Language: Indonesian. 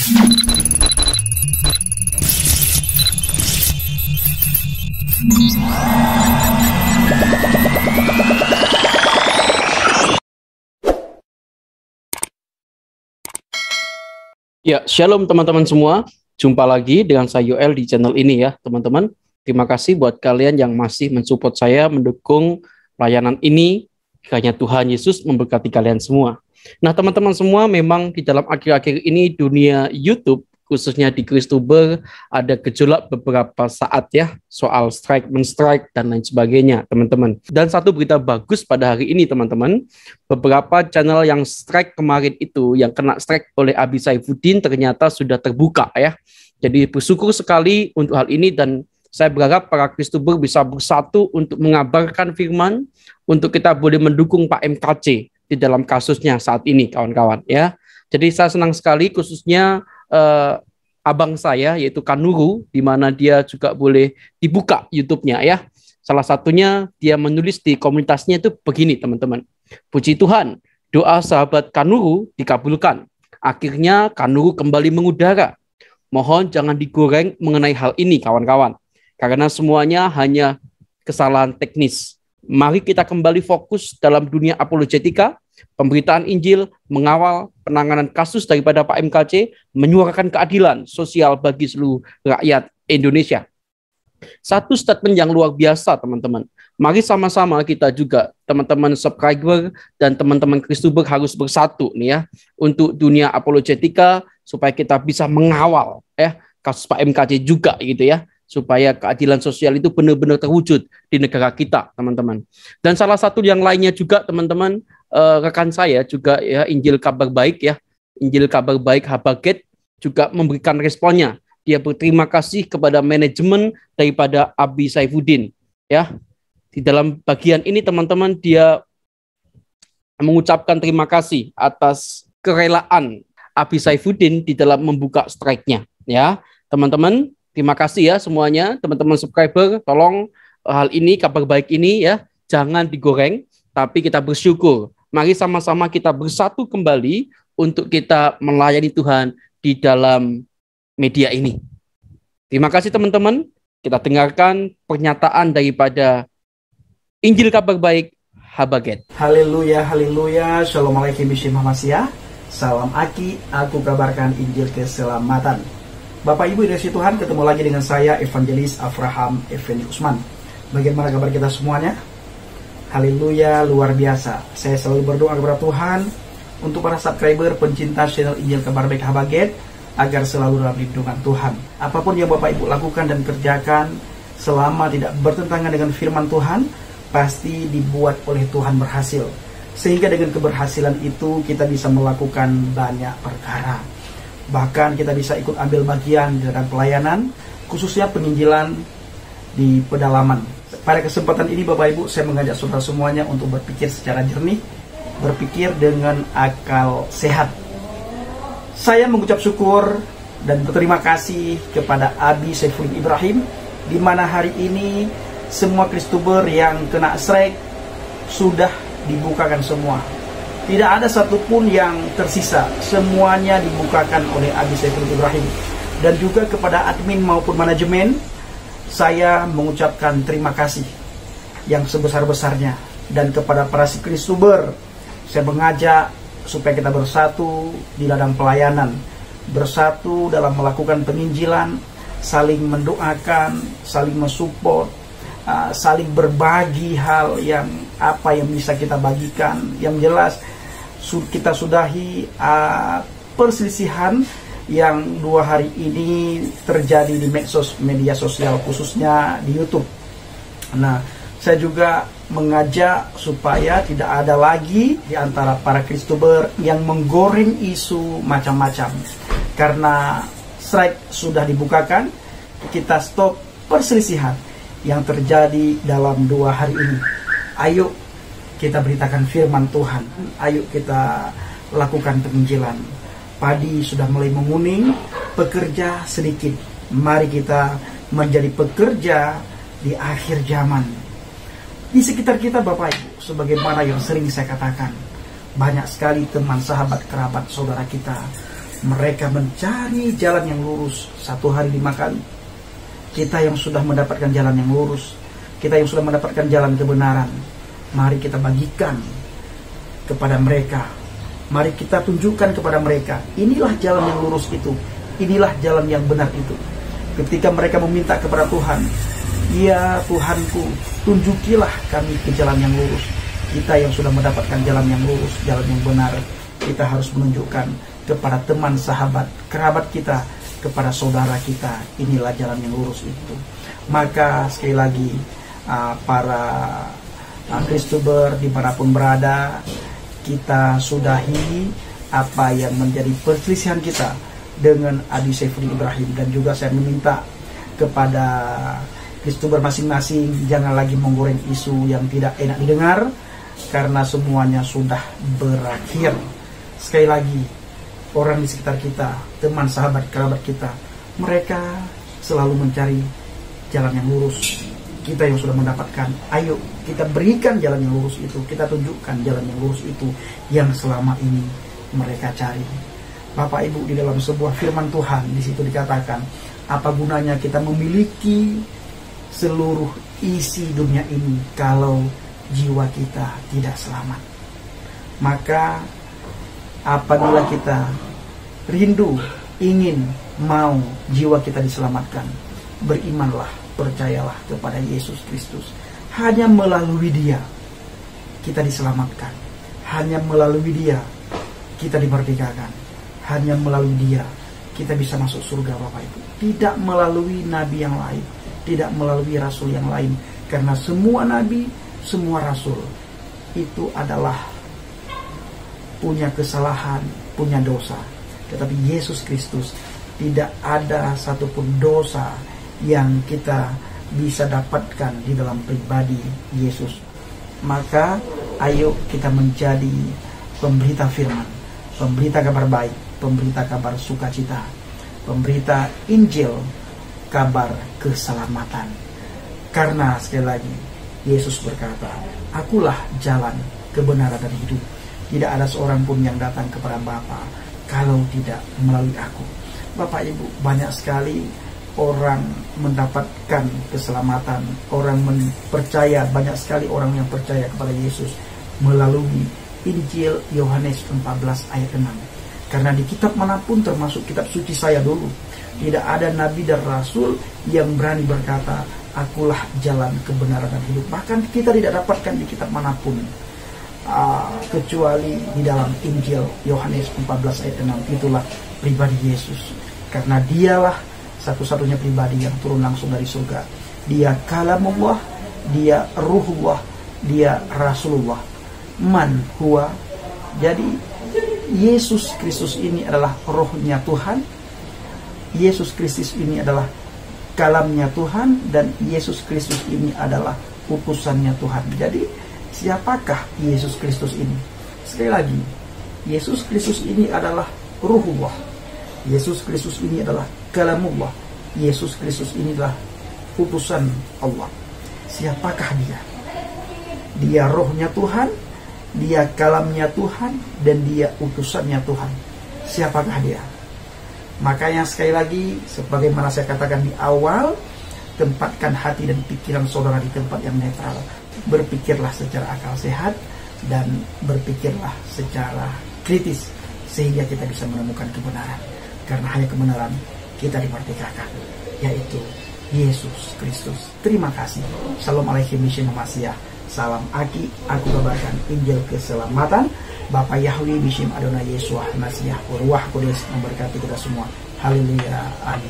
Ya, shalom teman-teman semua. Jumpa lagi dengan saya Yoel di channel ini ya, teman-teman. Terima kasih buat kalian yang masih mensupport saya, mendukung layanan ini. Kiranya Tuhan Yesus memberkati kalian semua. Nah, teman-teman semua, memang di dalam akhir-akhir ini dunia YouTube, khususnya di Kristuber, ada gejolak beberapa saat ya, soal strike, men-strike, dan lain sebagainya, teman-teman. Dan satu berita bagus pada hari ini, teman-teman, beberapa channel yang strike kemarin itu, yang kena strike oleh Abi Saifuddin, ternyata sudah terbuka ya. Jadi bersyukur sekali untuk hal ini, dan saya berharap para Kristuber bisa bersatu untuk mengabarkan firman, untuk kita boleh mendukung Pak MKC di dalam kasusnya saat ini, kawan-kawan ya. Jadi saya senang sekali, khususnya abang saya yaitu Kanuru, di mana dia juga boleh dibuka YouTube-nya ya. Salah satunya dia menulis di komunitasnya itu begini, teman-teman. Puji Tuhan, doa sahabat Kanuru dikabulkan. Akhirnya Kanuru kembali mengudara. Mohon jangan digoreng mengenai hal ini, kawan-kawan, karena semuanya hanya kesalahan teknis. Mari kita kembali fokus dalam dunia apologetika, pemberitaan Injil, mengawal penanganan kasus daripada Pak MKC, menyuarakan keadilan sosial bagi seluruh rakyat Indonesia. Satu statement yang luar biasa, teman-teman. Mari sama-sama kita juga, teman-teman subscriber dan teman-teman Kristuber, harus bersatu nih ya, untuk dunia apologetika, supaya kita bisa mengawal ya kasus Pak MKC juga gitu ya, supaya keadilan sosial itu benar-benar terwujud di negara kita, teman-teman. Dan salah satu yang lainnya juga, teman-teman, rekan saya juga ya, Injil Kabar Baik ya, Injil Kabar Baik Habaget juga memberikan responnya. Dia berterima kasih kepada manajemen daripada Abi Saifuddin ya. Di dalam bagian ini, teman-teman, dia mengucapkan terima kasih atas kerelaan Abi Saifuddin di dalam membuka strike-nya ya. Teman-teman, terima kasih ya semuanya, teman-teman subscriber, tolong hal ini, kabar baik ini ya, jangan digoreng, tapi kita bersyukur. Mari sama-sama kita bersatu kembali untuk kita melayani Tuhan di dalam media ini. Terima kasih teman-teman, kita dengarkan pernyataan daripada Injil Kabar Baik Habaget. Haleluya, haleluya, shalom alaikum bismillahirrahmanirrahim. Salam Aki, aku kabarkan Injil keselamatan. Bapak Ibu dari Tuhan, ketemu lagi dengan saya Evangelis Avraham Effendi Usman. Bagaimana kabar kita semuanya? Haleluya, luar biasa. Saya selalu berdoa kepada Tuhan untuk para subscriber pencinta channel Injil Kabar Baik Habaget, agar selalu dalam lindungan Tuhan. Apapun yang Bapak Ibu lakukan dan kerjakan, selama tidak bertentangan dengan firman Tuhan, pasti dibuat oleh Tuhan berhasil. Sehingga dengan keberhasilan itu kita bisa melakukan banyak perkara. Bahkan kita bisa ikut ambil bagian dalam pelayanan, khususnya penginjilan di pedalaman. Pada kesempatan ini Bapak Ibu, saya mengajak saudara semuanya untuk berpikir secara jernih, berpikir dengan akal sehat. Saya mengucap syukur dan berterima kasih kepada Abi Saifuddin Ibrahim, di mana hari ini semua Kristuber yang kena strike sudah dibukakan semua. Tidak ada satupun yang tersisa, semuanya dibukakan oleh Abi Saifuddin Ibrahim. Dan juga kepada admin maupun manajemen, saya mengucapkan terima kasih yang sebesar-besarnya. Dan kepada para Kristuber, saya mengajak supaya kita bersatu di ladang pelayanan, bersatu dalam melakukan penginjilan, saling mendoakan, saling mensupport, saling berbagi hal yang apa yang bisa kita bagikan. Yang jelas kita sudahi perselisihan yang 2 hari ini terjadi di media sosial, khususnya di YouTube. Nah, saya juga mengajak supaya tidak ada lagi di antara para Kristuber yang menggoreng isu macam-macam. Karena strike sudah dibukakan, kita stop perselisihan yang terjadi dalam 2 hari ini. Ayo kita beritakan firman Tuhan. Ayo kita lakukan penginjilan. Padi sudah mulai menguning, pekerja sedikit. Mari kita menjadi pekerja di akhir zaman. Di sekitar kita Bapak Ibu, sebagaimana yang sering saya katakan, banyak sekali teman, sahabat, kerabat, saudara kita Mereka mencari jalan yang lurus 1 hari 5 kali. Kita yang sudah mendapatkan jalan yang lurus, kita yang sudah mendapatkan jalan kebenaran, mari kita bagikan kepada mereka. Mari kita tunjukkan kepada mereka, inilah jalan yang lurus itu, inilah jalan yang benar itu. Ketika mereka meminta kepada Tuhan, ya Tuhanku, tunjukilah kami ke jalan yang lurus. Kita yang sudah mendapatkan jalan yang lurus, jalan yang benar, kita harus menunjukkan kepada teman, sahabat, kerabat kita, kepada saudara kita, inilah jalan yang lurus itu. Maka sekali lagi, para Kristuber dimanapun berada, kita sudahi apa yang menjadi perselisihan kita dengan Adi Saifudin Ibrahim. Dan juga saya meminta kepada Kristuber masing-masing, jangan lagi menggoreng isu yang tidak enak didengar, karena semuanya sudah berakhir. Sekali lagi, orang di sekitar kita, teman, sahabat, kerabat kita, mereka selalu mencari jalan yang lurus. Kita yang sudah mendapatkan, ayo kita berikan jalan yang lurus itu, kita tunjukkan jalan yang lurus itu yang selama ini mereka cari. Bapak Ibu, di dalam sebuah firman Tuhan di situ dikatakan, apa gunanya kita memiliki seluruh isi dunia ini kalau jiwa kita tidak selamat? Maka apabila kita rindu, ingin, mau jiwa kita diselamatkan, berimanlah, percayalah kepada Yesus Kristus. Hanya melalui Dia kita diselamatkan. Hanya melalui Dia kita dimerdekakan. Hanya melalui Dia kita bisa masuk surga, Bapak Ibu. Tidak melalui nabi yang lain, tidak melalui rasul yang lain. Karena semua nabi, semua rasul itu adalah punya kesalahan, punya dosa. Tetapi Yesus Kristus, tidak ada satupun dosa yang kita bisa dapatkan di dalam pribadi Yesus. Maka ayo kita menjadi pemberita firman, pemberita kabar baik, pemberita kabar sukacita, pemberita Injil, kabar keselamatan. Karena sekali lagi Yesus berkata, akulah jalan, kebenaran dan hidup. Tidak ada seorang pun yang datang kepada Bapa kalau tidak melalui aku. Bapak Ibu, banyak sekali orang mendapatkan keselamatan, orang percaya, banyak sekali orang yang percaya kepada Yesus melalui Injil Yohanes 14 ayat 6. Karena di kitab manapun, termasuk kitab suci saya dulu, tidak ada nabi dan rasul yang berani berkata, akulah jalan, kebenaran dan hidup. Bahkan kita tidak dapatkan di kitab manapun, kecuali di dalam Injil Yohanes 14 ayat 6. Itulah pribadi Yesus. Karena dialah satu-satunya pribadi yang turun langsung dari surga. Dia kalamullah, dia ruhullah, dia rasulullah. Man huwa. Jadi Yesus Kristus ini adalah rohnya Tuhan. Yesus Kristus ini adalah kalamnya Tuhan. Dan Yesus Kristus ini adalah utusannya Tuhan. Jadi siapakah Yesus Kristus ini? Sekali lagi, Yesus Kristus ini adalah ruhullah. Yesus Kristus ini adalah kalamullah. Yesus Kristus ini adalah utusan Allah. Siapakah dia? Dia rohnya Tuhan, dia kalamnya Tuhan, dan dia utusannya Tuhan. Siapakah dia? Makanya sekali lagi, sebagaimana saya katakan di awal, tempatkan hati dan pikiran saudara di tempat yang netral. Berpikirlah secara akal sehat dan berpikirlah secara kritis, sehingga kita bisa menemukan kebenaran. Karena hanya kebenaran kita dimerdekakan, yaitu Yesus Kristus. Terima kasih. Shalom alaikum Mishim Masiyah. Salam Aki, aku kabarkan Injil keselamatan. Bapak Yahweh Mishim Adonai Yesua Masiyah, Ruah Kudus memberkati kita semua. Haleluya. Amin.